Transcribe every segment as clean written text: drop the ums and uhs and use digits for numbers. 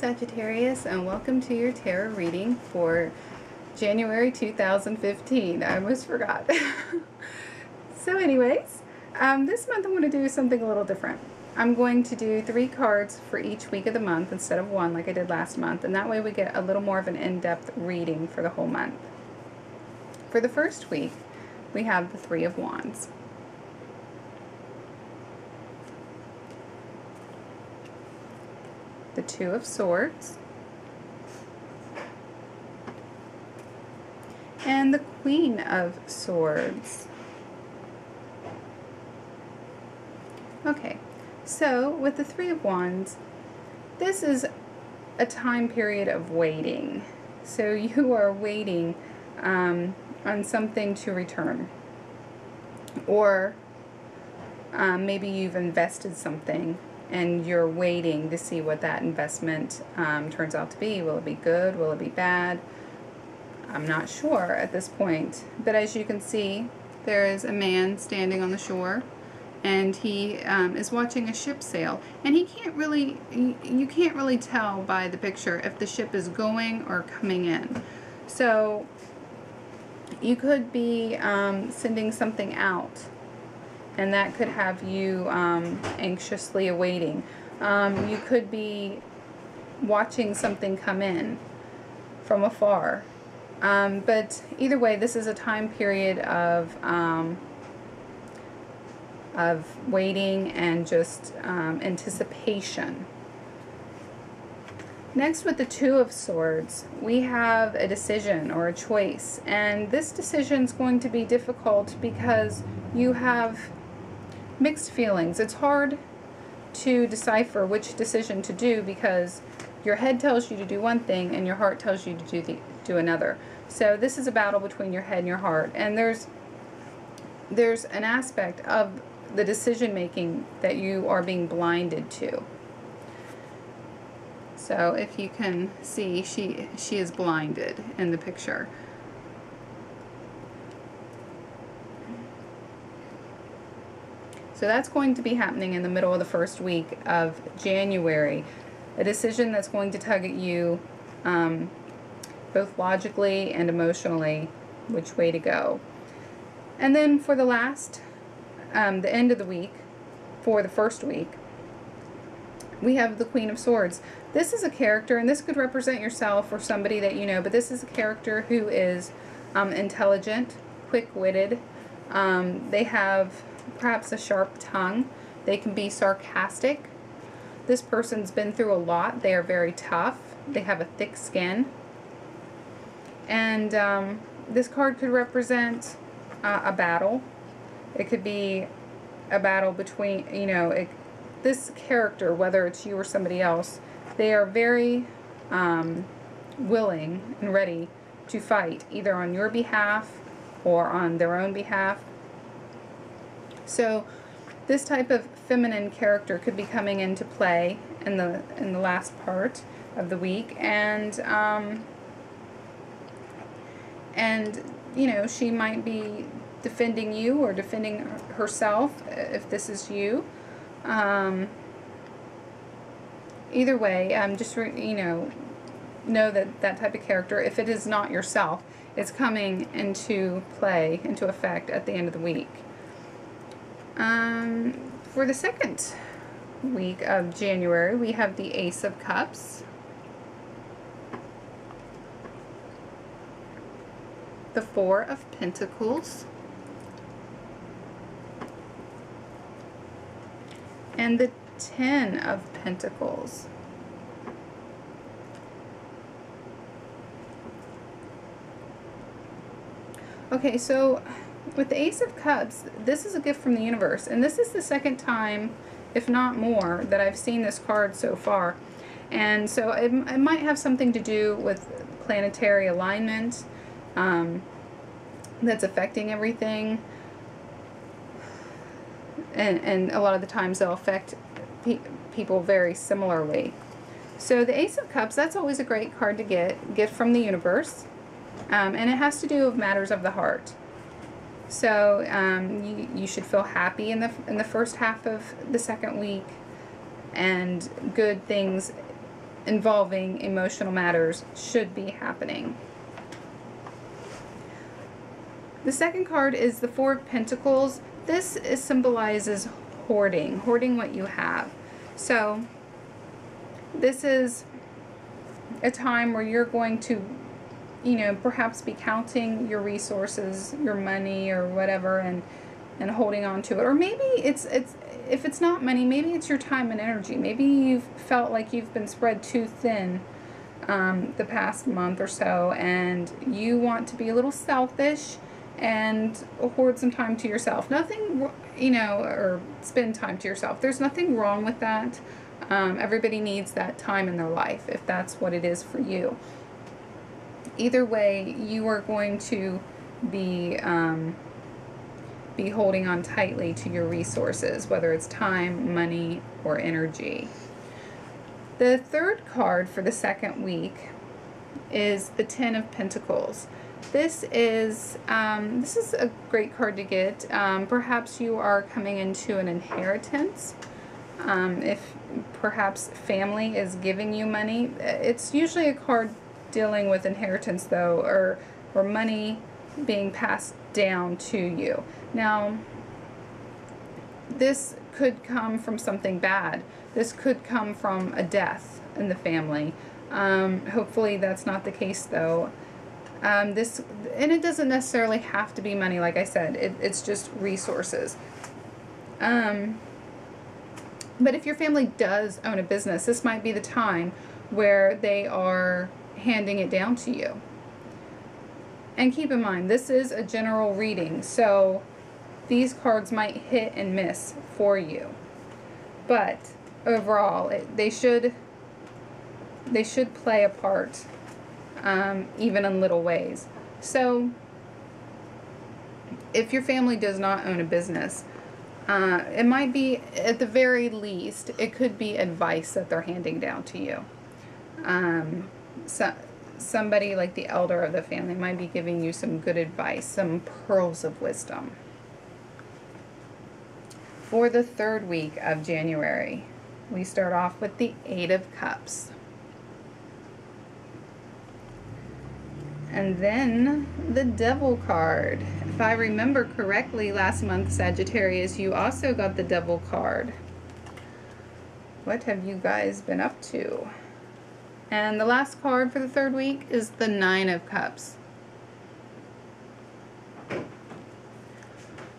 Sagittarius, and welcome to your tarot reading for January 2015. I almost forgot. So anyways, this month I'm going to do something a little different. I'm going to do 3 cards for each week of the month instead of 1 like I did last month, and that way we get a little more of an in-depth reading for the whole month. For the first week, we have the 3 of Wands. The 2 of Swords, and the Queen of Swords. Okay, so with the 3 of Wands, this is a time period of waiting. So you are waiting on something to return, or maybe you've invested something and you're waiting to see what that investment turns out to be. Will it be good? Will it be bad? I'm not sure at this point. But as you can see, there is a man standing on the shore, and he is watching a ship sail. And he can't really, you can't really tell by the picture if the ship is going or coming in. So you could be sending something out, and that could have you anxiously awaiting. You could be watching something come in from afar. But either way, this is a time period of waiting and just anticipation. Next, with the 2 of Swords, we have a decision or a choice. And this decision is going to be difficult because you have mixed feelings. It's hard to decipher which decision to do because your head tells you to do one thing and your heart tells you to do another. So this is a battle between your head and your heart, and there's an aspect of the decision making that you are being blinded to. So if you can see, she is blinded in the picture. So that's going to be happening in the middle of the first week of January. A decision that's going to tug at you both logically and emotionally, which way to go. And then for the last, the end of the week, for the first week, we have the Queen of Swords. This is a character, and this could represent yourself or somebody that you know, but this is a character who is intelligent, quick-witted. They have perhaps a sharp tongue. They can be sarcastic. This person's been through a lot. They are very tough. They have a thick skin. And this card could represent a battle. It could be a battle between, you know, this character, whether it's you or somebody else, they are very willing and ready to fight, either on your behalf or on their own behalf. So this type of feminine character could be coming into play in the last part of the week, and you know, she might be defending you or defending herself if this is you. Either way, just you know that type of character, if it is not yourself, is coming into play, into effect at the end of the week. For the second week of January, we have the Ace of Cups, the 4 of Pentacles, and the 10 of Pentacles. Okay, so with the Ace of Cups, this is a gift from the universe, and this is the second time, if not more, that I've seen this card so far. And so it might have something to do with planetary alignment that's affecting everything. And a lot of the times they'll affect people very similarly. So the Ace of Cups, that's always a great card to get from the universe. And it has to do with matters of the heart. So you should feel happy in the first half of the second week, and good things involving emotional matters should be happening. The second card is the Four of Pentacles. This symbolizes hoarding what you have. So this is a time where you're going to, you know, perhaps be counting your resources, your money or whatever, and holding on to it. Or maybe it's if it's not money, maybe it's your time and energy. Maybe you've felt like you've been spread too thin the past month or so, and you want to be a little selfish and hoard some time to yourself. Nothing, you know, or spend time to yourself. There's nothing wrong with that. Everybody needs that time in their life, if that's what it is for you. Either way, you are going to be holding on tightly to your resources, whether it's time, money, or energy. The third card for the second week is the Ten of Pentacles. This is a great card to get. Perhaps you are coming into an inheritance. If perhaps family is giving you money. It's usually a card dealing with inheritance, though, or money being passed down to you. Now, this could come from something bad. This could come from a death in the family. Hopefully that's not the case, though. And it doesn't necessarily have to be money, like I said. It's just resources. But if your family does own a business, this might be the time where they are handing it down to you. And keep in mind, this is a general reading, so these cards might hit and miss for you. But overall, they should play a part, even in little ways. So if your family does not own a business, it might be, at the very least, it could be advice that they're handing down to you. Somebody like the elder of the family might be giving you some good advice, some pearls of wisdom. For the third week of January, we start off with the Eight of Cups. And then the Devil card. If I remember correctly, last month, Sagittarius, you also got the Devil card. What have you guys been up to? And the last card for the third week is the Nine of Cups.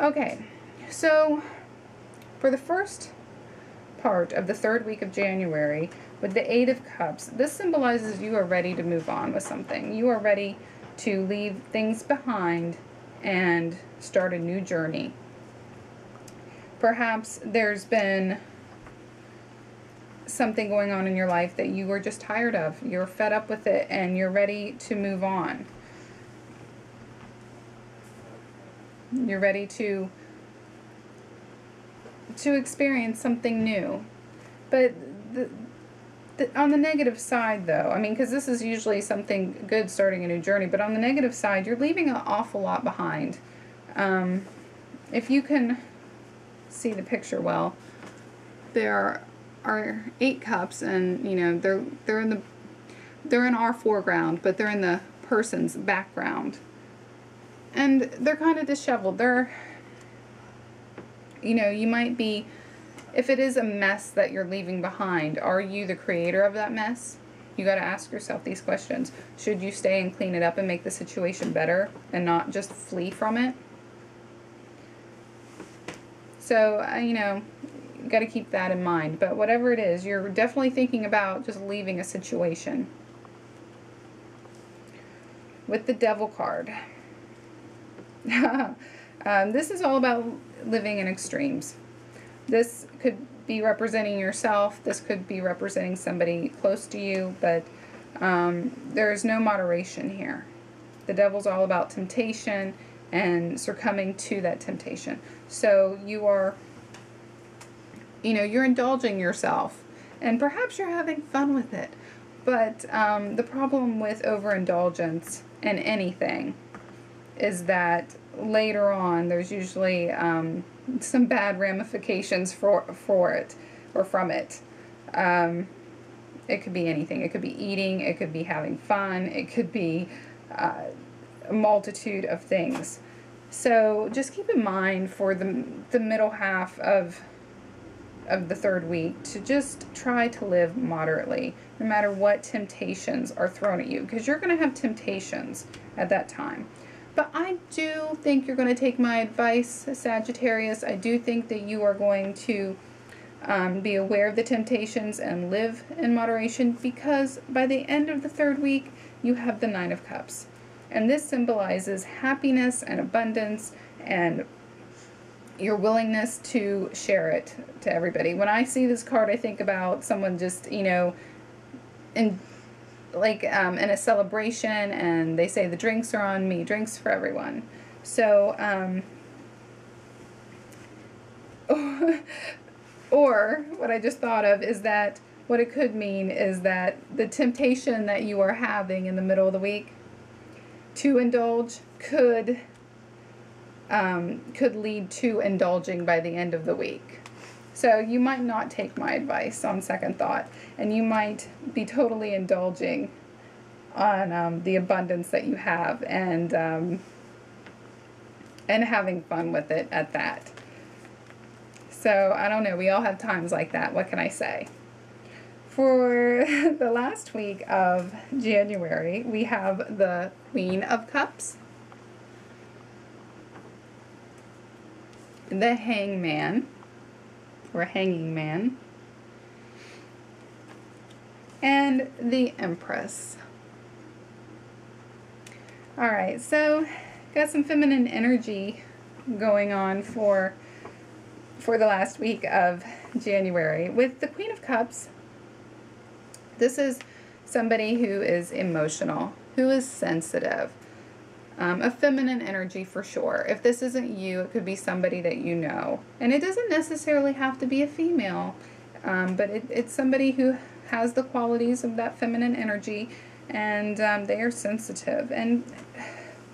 Okay, so for the first part of the third week of January, with the Eight of Cups, this symbolizes you are ready to move on with something. You are ready to leave things behind and start a new journey. Perhaps there's been something going on in your life that you are just tired of. You're fed up with it and you're ready to move on. You're ready to experience something new. But on the negative side, though, I mean, because this is usually something good, starting a new journey, but on the negative side, you're leaving an awful lot behind. If you can see the picture well, there are 8 cups, and you know they're in our foreground, but they're in the person's background, and they're kind of disheveled. They're, you know, you might be, if it is a mess that you're leaving behind, are you the creator of that mess? You got to ask yourself these questions. Should you stay and clean it up and make the situation better and not just flee from it? So, you know, you got to keep that in mind. But whatever it is, you're definitely thinking about just leaving a situation. With the Devil card. This is all about living in extremes. This could be representing yourself. This could be representing somebody close to you. But there is no moderation here. The Devil's all about temptation and succumbing to that temptation. So you are, you know, you're indulging yourself. And perhaps you're having fun with it. But the problem with overindulgence in anything is that later on there's usually some bad ramifications for it or from it. It could be anything. It could be eating, it could be having fun, it could be a multitude of things. So just keep in mind for the middle half of the third week to just try to live moderately, no matter what temptations are thrown at you, because you're going to have temptations at that time. But I do think you're going to take my advice, Sagittarius. I do think that you are going to be aware of the temptations and live in moderation, because by the end of the third week, you have the Nine of Cups. And this symbolizes happiness and abundance and your willingness to share it to everybody. When I see this card, I think about someone just, you know, in a celebration, and they say the drinks are on me, drinks for everyone. So, or what I just thought of is that what it could mean is that the temptation that you are having in the middle of the week to indulge could lead to indulging by the end of the week. So you might not take my advice on second thought, and you might be totally indulging on the abundance that you have, and having fun with it at that. So I don't know, we all have times like that. What can I say? For the last week of January, we have the Queen of Cups, the Hangman, or Hanging Man, and the Empress. Alright, so got some feminine energy going on for the last week of January. With the Queen of Cups, this is somebody who is emotional, who is sensitive. A feminine energy for sure. If this isn't you, it could be somebody that you know. And it doesn't necessarily have to be a female, but it's somebody who has the qualities of that feminine energy, and they are sensitive. And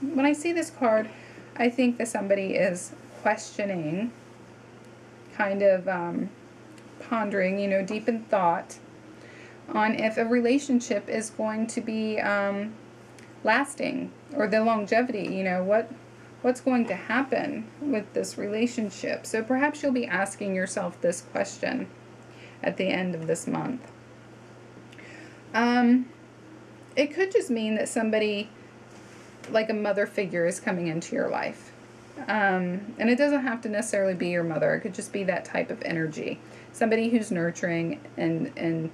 when I see this card, I think that somebody is questioning, kind of pondering, you know, deep in thought on if a relationship is going to be lasting, or the longevity, you know, what's going to happen with this relationship. So perhaps you'll be asking yourself this question at the end of this month. It could just mean that somebody, like a mother figure, is coming into your life. And it doesn't have to necessarily be your mother. It could just be that type of energy. Somebody who's nurturing and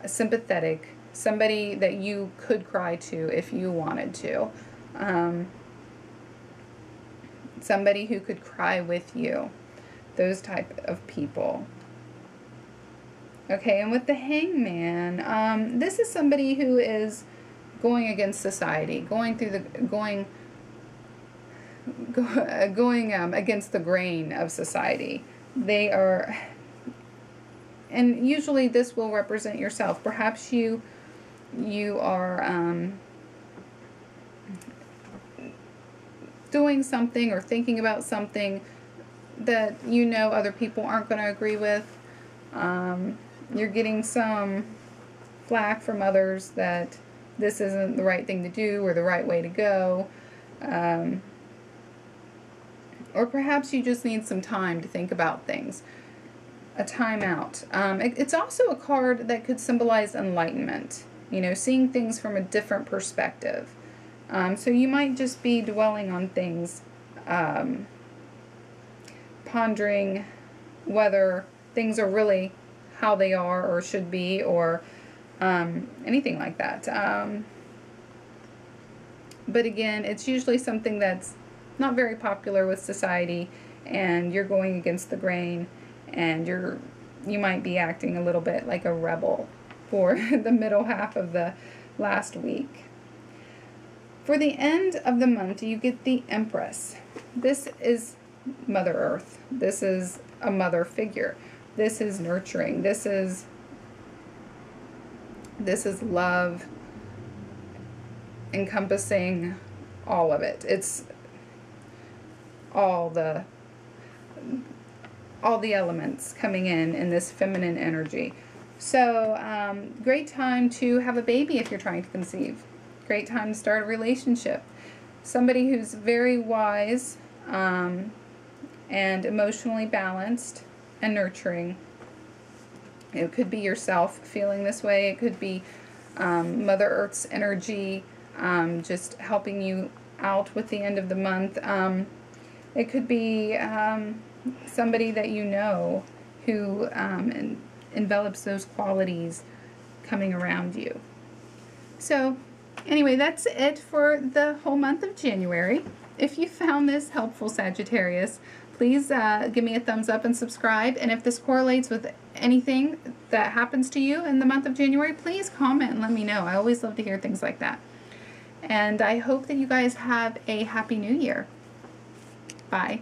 sympathetic. Somebody that you could cry to if you wanted to. Somebody who could cry with you. Those type of people. Okay, and with the Hangman, this is somebody who is going against society, going against the grain of society. They are, and usually this will represent yourself. Perhaps you are doing something or thinking about something that you know other people aren't going to agree with. You're getting some flack from others that this isn't the right thing to do or the right way to go. Or perhaps you just need some time to think about things. A timeout. It's also a card that could symbolize enlightenment. You know, seeing things from a different perspective. So you might just be dwelling on things, pondering whether things are really how they are or should be, or anything like that. But again, it's usually something that's not very popular with society, and you're going against the grain, and you might be acting a little bit like a rebel for the middle half of the last week. For the end of the month, you get the Empress. This is Mother Earth. This is a mother figure. This is nurturing. This is love, encompassing all of it. It's all the elements coming in this feminine energy. So, great time to have a baby if you're trying to conceive. Great time to start a relationship. Somebody who's very wise and emotionally balanced and nurturing. It could be yourself feeling this way. It could be Mother Earth's energy just helping you out with the end of the month. It could be somebody that you know who envelops those qualities coming around you. So anyway, that's it for the whole month of January. If you found this helpful, Sagittarius, please give me a thumbs up and subscribe. And if this correlates with anything that happens to you in the month of January, please comment and let me know. I always love to hear things like that. And I hope that you guys have a happy new year. Bye.